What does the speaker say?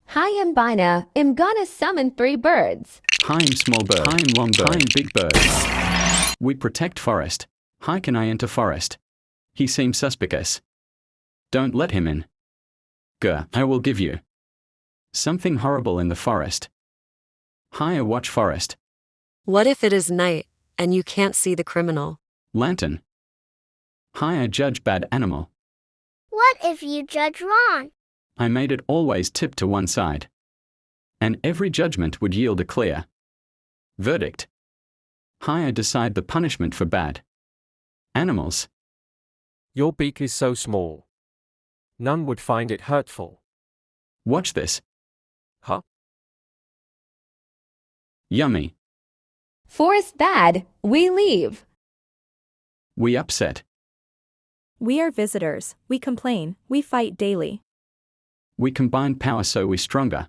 Hi, I'm Bina. I'm gonna summon 3 birds. Hi, I'm small bird. Hi, I'm long bird. Hi, I'm big bird. We protect forest. Hi, can I enter forest? He seems suspicious. Don't let him in. Grr, I will give you something horrible in the forest. Hi, I watch forest. What if it is night, and you can't see the criminal? Lantern. Hi, I judge bad animal. What if you judge wrong? I made it always tip to one side. And every judgment would yield a clear verdict. Hi, I decide the punishment for bad animals. Your beak is so small. None would find it hurtful. Watch this. Huh? Yummy. Forest bad, we leave. We upset. We are visitors, we complain, we fight daily. We combine power so we stronger.